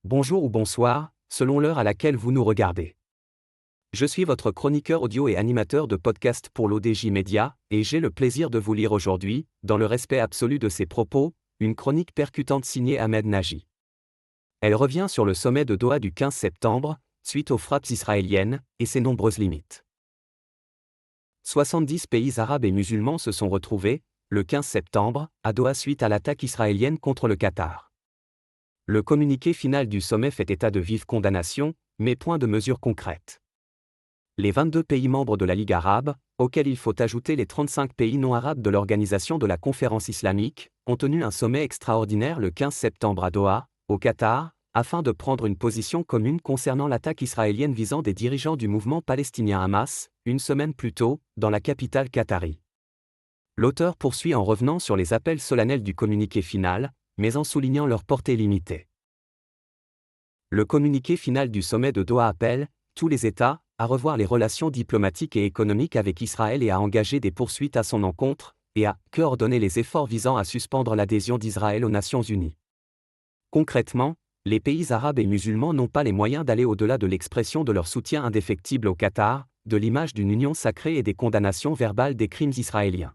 Bonjour ou bonsoir, selon l'heure à laquelle vous nous regardez. Je suis votre chroniqueur audio et animateur de podcast pour l'ODJ Média, et j'ai le plaisir de vous lire aujourd'hui, dans le respect absolu de ses propos, une chronique percutante signée Ahmed Nagy. Elle revient sur le sommet de Doha du 15 septembre, suite aux frappes israéliennes, et ses nombreuses limites. 70 pays arabes et musulmans se sont retrouvés, le 15 septembre, à Doha suite à l'attaque israélienne contre le Qatar. Le communiqué final du sommet fait état de vives condamnations, mais point de mesures concrètes. Les 22 pays membres de la Ligue arabe, auxquels il faut ajouter les 35 pays non arabes de l'Organisation de la Conférence islamique, ont tenu un sommet extraordinaire le 15 septembre à Doha, au Qatar, afin de prendre une position commune concernant l'attaque israélienne visant des dirigeants du mouvement palestinien Hamas, une semaine plus tôt, dans la capitale qatari. L'auteur poursuit en revenant sur les appels solennels du communiqué final, mais en soulignant leur portée limitée. Le communiqué final du sommet de Doha appelle tous les États à revoir les relations diplomatiques et économiques avec Israël et à engager des poursuites à son encontre, et à coordonner les efforts visant à suspendre l'adhésion d'Israël aux Nations Unies. Concrètement, les pays arabes et musulmans n'ont pas les moyens d'aller au-delà de l'expression de leur soutien indéfectible au Qatar, de l'image d'une union sacrée et des condamnations verbales des crimes israéliens.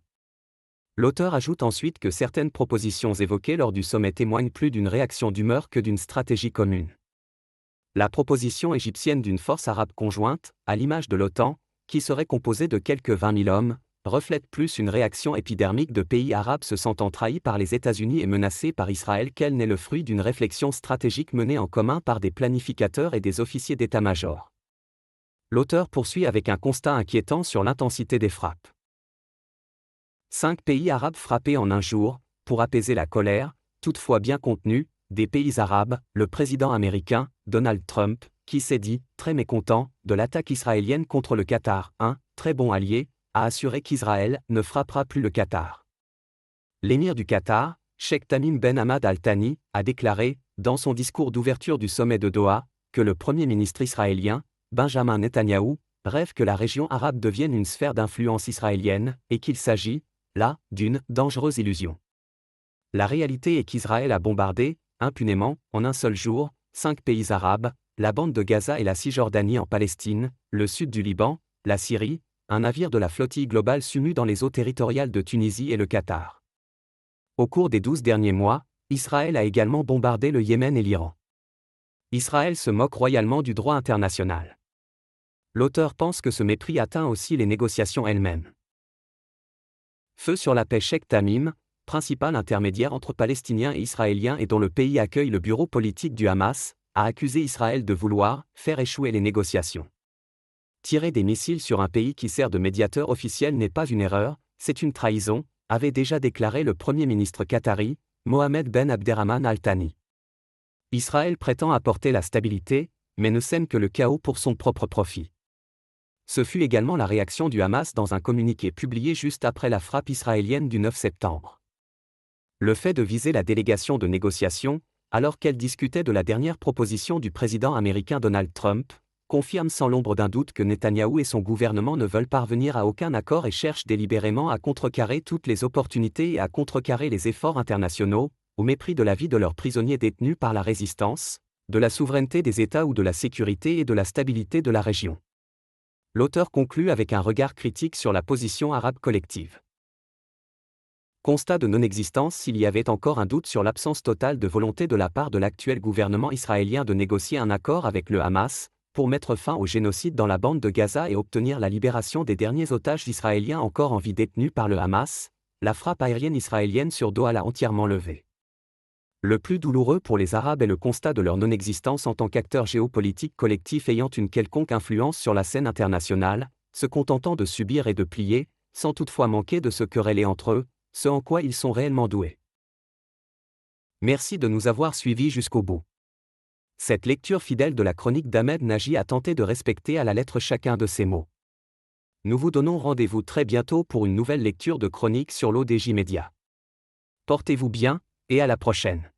L'auteur ajoute ensuite que certaines propositions évoquées lors du sommet témoignent plus d'une réaction d'humeur que d'une stratégie commune. La proposition égyptienne d'une force arabe conjointe, à l'image de l'OTAN, qui serait composée de quelques 20 000 hommes, reflète plus une réaction épidermique de pays arabes se sentant trahis par les États-Unis et menacés par Israël qu'elle n'est le fruit d'une réflexion stratégique menée en commun par des planificateurs et des officiers d'état-major. L'auteur poursuit avec un constat inquiétant sur l'intensité des frappes. 5 pays arabes frappés en un jour, pour apaiser la colère, toutefois bien contenue, des pays arabes, le président américain, Donald Trump, qui s'est dit « très mécontent » de l'attaque israélienne contre le Qatar, un « très bon allié », a assuré qu'Israël ne frappera plus le Qatar. L'émir du Qatar, Sheikh Tamim Ben Hamad Al Thani, a déclaré, dans son discours d'ouverture du sommet de Doha, que le premier ministre israélien, Benjamin Netanyahou, rêve que la région arabe devienne une sphère d'influence israélienne, et qu'il s'agit, là, d'une dangereuse illusion. La réalité est qu'Israël a bombardé, impunément, en un seul jour, 5 pays arabes, la bande de Gaza et la Cisjordanie en Palestine, le sud du Liban, la Syrie, un navire de la flottille globale summu dans les eaux territoriales de Tunisie et le Qatar. Au cours des 12 derniers mois, Israël a également bombardé le Yémen et l'Iran. Israël se moque royalement du droit international. L'auteur pense que ce mépris atteint aussi les négociations elles-mêmes. Feu sur la paix. Sheikh Tamim, principal intermédiaire entre Palestiniens et Israéliens et dont le pays accueille le bureau politique du Hamas, a accusé Israël de vouloir faire échouer les négociations. Tirer des missiles sur un pays qui sert de médiateur officiel n'est pas une erreur, c'est une trahison, avait déjà déclaré le Premier ministre qatari, Mohamed Ben Abderrahmane Al Thani. Israël prétend apporter la stabilité, mais ne sème que le chaos pour son propre profit. Ce fut également la réaction du Hamas dans un communiqué publié juste après la frappe israélienne du 9 septembre. Le fait de viser la délégation de négociation, alors qu'elle discutait de la dernière proposition du président américain Donald Trump, confirme sans l'ombre d'un doute que Netanyahou et son gouvernement ne veulent parvenir à aucun accord et cherchent délibérément à contrecarrer toutes les opportunités et à contrecarrer les efforts internationaux, au mépris de la vie de leurs prisonniers détenus par la résistance, de la souveraineté des États ou de la sécurité et de la stabilité de la région. L'auteur conclut avec un regard critique sur la position arabe collective. Constat de non-existence. S'il y avait encore un doute sur l'absence totale de volonté de la part de l'actuel gouvernement israélien de négocier un accord avec le Hamas, pour mettre fin au génocide dans la bande de Gaza et obtenir la libération des derniers otages israéliens encore en vie détenus par le Hamas, la frappe aérienne israélienne sur Doha l'a entièrement levée. Le plus douloureux pour les Arabes est le constat de leur non-existence en tant qu'acteurs géopolitiques collectifs ayant une quelconque influence sur la scène internationale, se contentant de subir et de plier, sans toutefois manquer de se quereller entre eux, ce en quoi ils sont réellement doués. Merci de nous avoir suivis jusqu'au bout. Cette lecture fidèle de la chronique d'Ahmed Nagy a tenté de respecter à la lettre chacun de ces mots. Nous vous donnons rendez-vous très bientôt pour une nouvelle lecture de chronique sur l'ODJ Média. Portez-vous bien, et à la prochaine.